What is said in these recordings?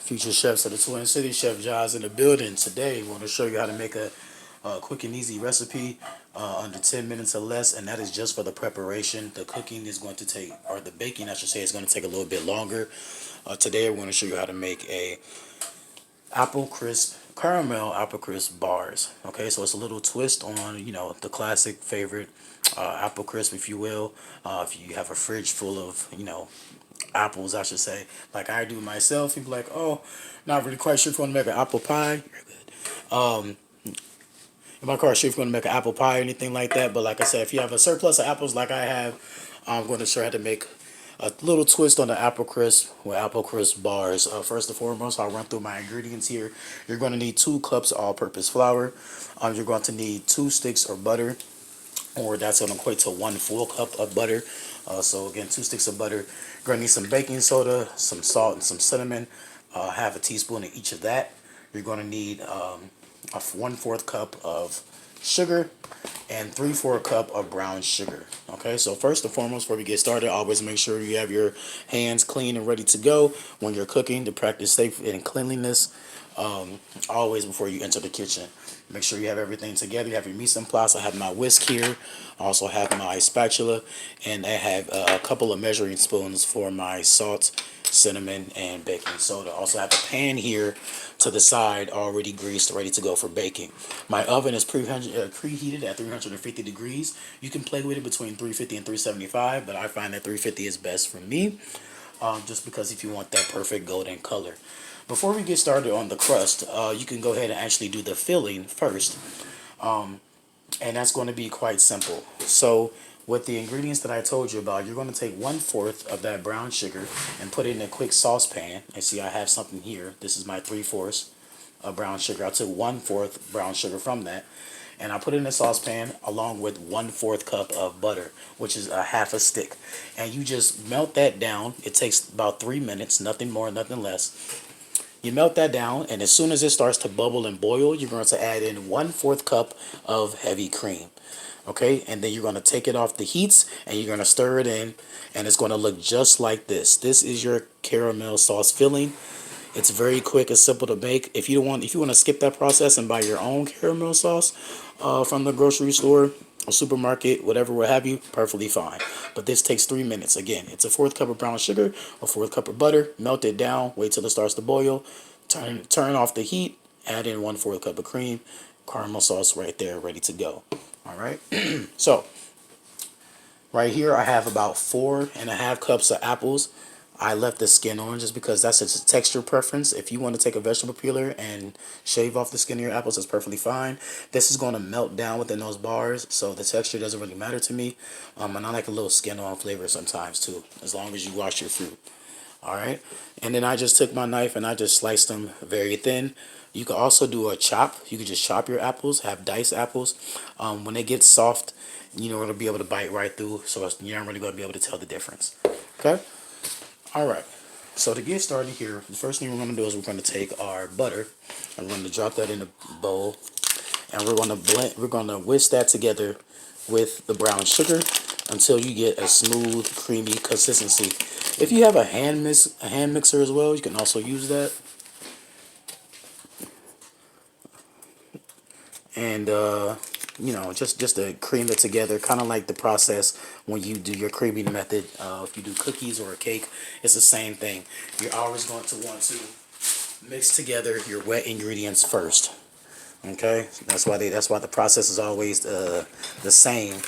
Future chefs of the Twin City, Chef Jaws in the building. Today, we want to show you how to make a quick and easy recipe under 10 minutes or less, and that is just for the preparation. The cooking is going to take, or the baking, I should say, is going to take a little bit longer. Today, we're going to show you how to make a apple crisp caramel apple crisp bars. Okay, so it's a little twist on the classic favorite apple crisp, if you will. If you have a fridge full of apples, I should say, like I do myself, you'd be like, oh, not really quite sure if you want to make an apple pie. You're good. I'm not quite sure if you want to make an apple pie or anything like that, but like I said, if you have a surplus of apples like I have, I'm going to show you how to make a little twist on the apple crisp with apple crisp bars. First and foremost, I'll run through my ingredients here. You're going to need 2 cups all-purpose flour. You're going to need 2 sticks of butter, or that's going to equate to 1 full cup of butter. So again, 2 sticks of butter. You're going to need some baking soda, some salt, and some cinnamon. Half a teaspoon of each of that. You're going to need a 1/4 cup of sugar and 3/4 cup of brown sugar. Okay, so first and foremost, before we get started, always make sure you have your hands clean and ready to go when you're cooking to practice safe and cleanliness. Always before you enter the kitchen, make sure you have everything together. You have your mise en place. I have my whisk here. I also have my spatula, and I have a couple of measuring spoons for my salt, cinnamon, and baking soda. Also have a pan here to the side, already greased, ready to go for baking. My oven is preheated at 350 degrees. You can play with it between 350 and 375, but I find that 350 is best for me, just because if you want that perfect golden color. Before we get started on the crust, you can go ahead and actually do the filling first. And that's going to be quite simple. So with the ingredients that I told you about, you're going to take 1/4 of that brown sugar and put it in a quick saucepan. And see, I have something here. This is my 3/4 of brown sugar. I took 1/4 brown sugar from that, and I put it in a saucepan along with 1/4 cup of butter, which is a half a stick. And you just melt that down. It takes about 3 minutes, nothing more, nothing less. You melt that down, and as soon as it starts to bubble and boil, you're going to add in 1/4 cup of heavy cream. Okay, and then you're going to take it off the heats, and you're going to stir it in, and it's going to look just like this. This is your caramel sauce filling. It's very quick and simple to make. If you want to skip that process and buy your own caramel sauce from the grocery store or supermarket, whatever, what have you, perfectly fine. But this takes 3 minutes. Again, it's a 1/4 cup of brown sugar, a 1/4 cup of butter. Melt it down. Wait till it starts to boil. Turn off the heat. Add in 1/4 cup of cream. Caramel sauce right there, ready to go. All right. So right here, I have about 4.5 cups of apples. I left the skin on just because that's a texture preference. If you want to take a vegetable peeler and shave off the skin of your apples, that's perfectly fine. This is going to melt down within those bars, so the texture doesn't really matter to me. And I like a little skin on flavor sometimes too, as long as you wash your fruit. All right. And then I just took my knife and I just sliced them very thin. You can also do a chop. You can just chop your apples, have diced apples. When they get soft, it'll be able to bite right through, so you're not really going to be able to tell the difference. Okay. All right, so to get started here, the first thing we're going to do is we're going to take our butter and we're going to drop that in a bowl, and we're going to whisk that together with the brown sugar until you get a smooth, creamy consistency. If you have a hand mixer as well, you can also use that. And just to cream it together, kind of like the process when you do your creaming method. If you do cookies or a cake, it's the same thing. You're always going to want to mix together your wet ingredients first. Okay, that's why the process is always the same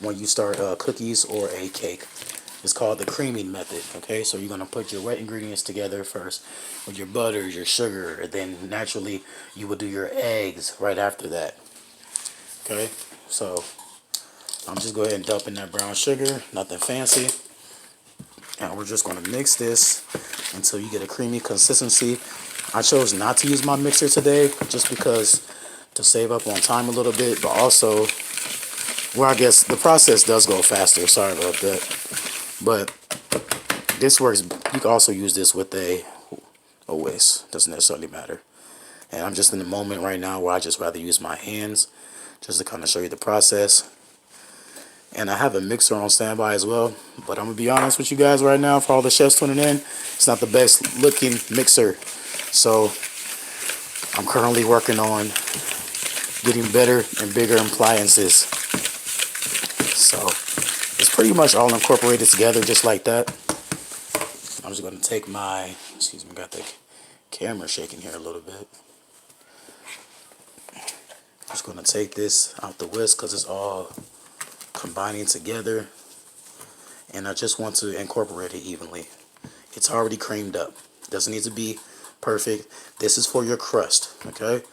when you start cookies or a cake. It's called the creaming method. Okay, so you're going to put your wet ingredients together first with your butter, your sugar, and then naturally you will do your eggs right after that. Okay, so I'm just go ahead and dump in that brown sugar, nothing fancy, and we're just going to mix this until you get a creamy consistency. I chose not to use my mixer today just because to save up on time a little bit, but also, well, I guess the process does go faster. Sorry about that. But this works. You can also use this with a whisk. Doesn't necessarily matter. And I'm just in the moment right now where I just rather use my hands just to kind of show you the process. And I have a mixer on standby as well. But I'm going to be honest with you guys right now, for all the chefs tuning in, it's not the best looking mixer. So I'm currently working on getting better and bigger appliances. So it's pretty much all incorporated together just like that. I'm just going to take my, excuse me, got the camera shaking here a little bit. Just going to take this out the whisk because it's all combining together, and I just want to incorporate it evenly. It's already creamed up. Doesn't need to be perfect. This is for your crust, okay?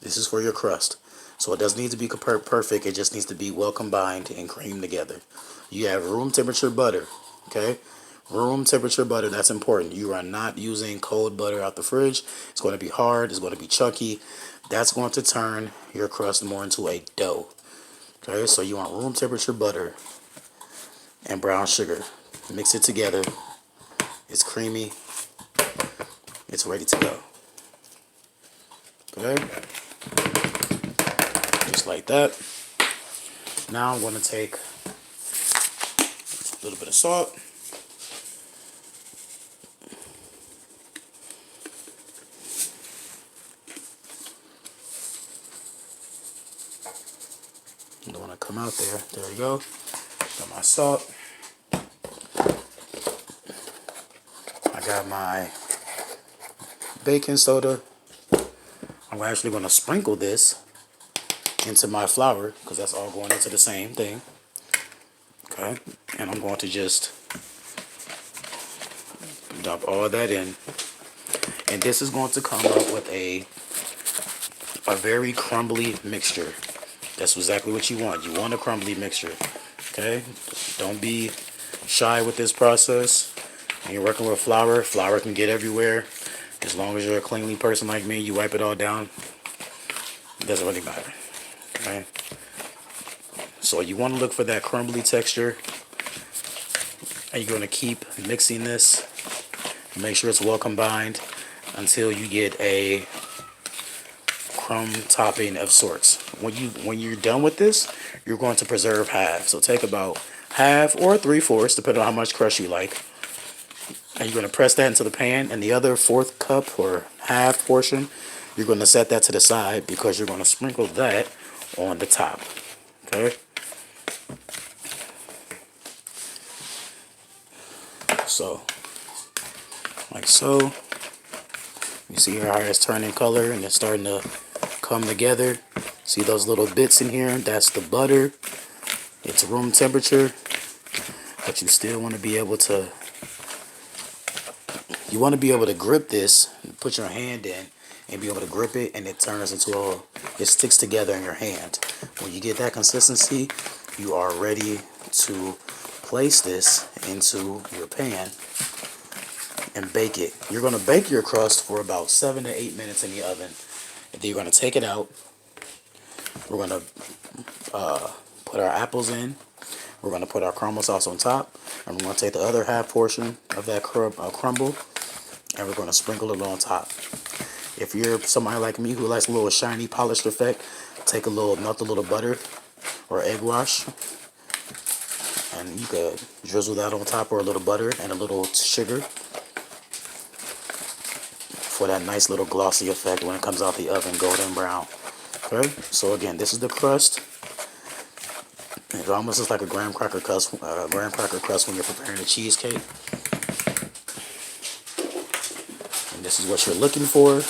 This is for your crust. So it doesn't need to be perfect. It just needs to be well combined and creamed together. You have room temperature butter, okay? Room temperature butter, that's important. You are not using cold butter out the fridge. It's going to be hard. It's going to be chunky. That's going to turn your crust more into a dough. Okay, so you want room temperature butter and brown sugar. Mix it together. It's creamy. It's ready to go. Okay, just like that. Now I'm going to take a little bit of salt. You don't want to come out there. There you go. Got my salt. I got my baking soda. I'm actually going to sprinkle this into my flour because that's all going into the same thing. Okay, and I'm going to just dump all that in, and this is going to come up with a very crumbly mixture. That's exactly what you want. You want a crumbly mixture. Okay, don't be shy with this process. When you're working with flour, flour can get everywhere. As long as you're a cleanly person like me, you wipe it all down. It doesn't really matter. Okay, so you want to look for that crumbly texture, and you're going to keep mixing this. Make sure it's well combined until you get a crumb topping of sorts. When you're done with this, you're going to preserve half. So take about half or 3/4, depending on how much crust you like. And you're going to press that into the pan, and the other fourth cup or half portion, you're going to set that to the side because you're going to sprinkle that on the top. Okay? So, like so. You see here how it's turning color and it's starting to come together. See those little bits in here? That's the butter. It's room temperature, but you still want to be able to, grip this, and put your hand in and be able to grip it, and it turns into it sticks together in your hand. When you get that consistency, you are ready to place this into your pan and bake it. You're going to bake your crust for about 7 to 8 minutes in the oven. And then you're going to take it out. We're going to put our apples in. We're going to put our caramel sauce on top. And we're going to take the other half portion of that crumble, and we're going to sprinkle it on top. If you're somebody like me who likes a little shiny polished effect, melt a little butter or egg wash, and you could drizzle that on top, or a little butter and a little sugar, for that nice little glossy effect when it comes out the oven, golden brown. Okay, so again, this is the crust. It almost looks like a graham cracker crust when you're preparing a cheesecake. And this is what you're looking for.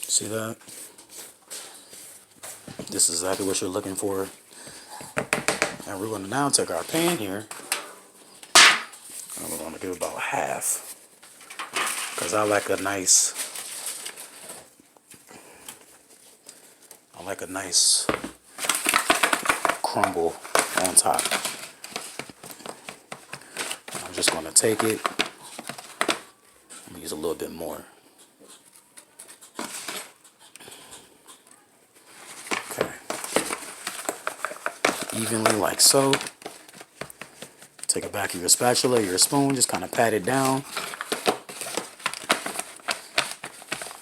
See that? This is exactly what you're looking for. And we're going to now take our pan here, and we're going to give about half. Because I like a nice crumble on top. I'm just going to take it. I'm going to use a little bit more. Okay. Evenly like so. Take it back to your spatula, your spoon, just kind of pat it down.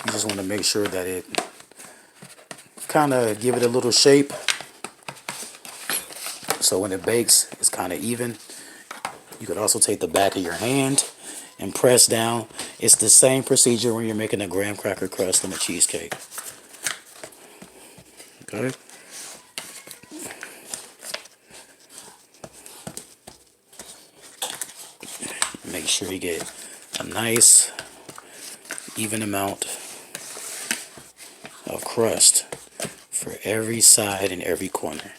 You just want to make sure that it kind of give it a little shape. so when it bakes, it's kind of even. You could also take the back of your hand and press down. It's the same procedure when you're making a graham cracker crust and a cheesecake. Okay. Make sure you get a nice even amount of crust for every side and every corner.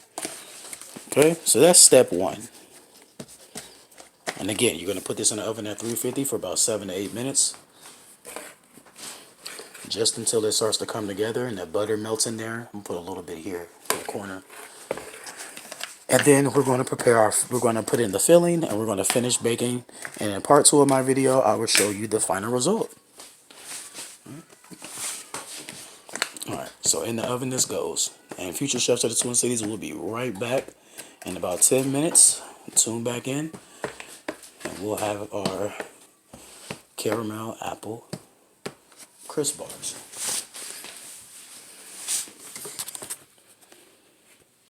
Okay, so that's step one. And again, you're going to put this in the oven at 350 for about 7 to 8 minutes. Just until it starts to come together and that butter melts in there. I'm going to put a little bit here in the corner. And then we're going to we're going to put in the filling and we're going to finish baking. And in part 2 of my video, I will show you the final result. Alright, so in the oven this goes. And future chefs of the Twin Cities will be right back in about 10 minutes. Tune back in. And we'll have our caramel apple crisp bars.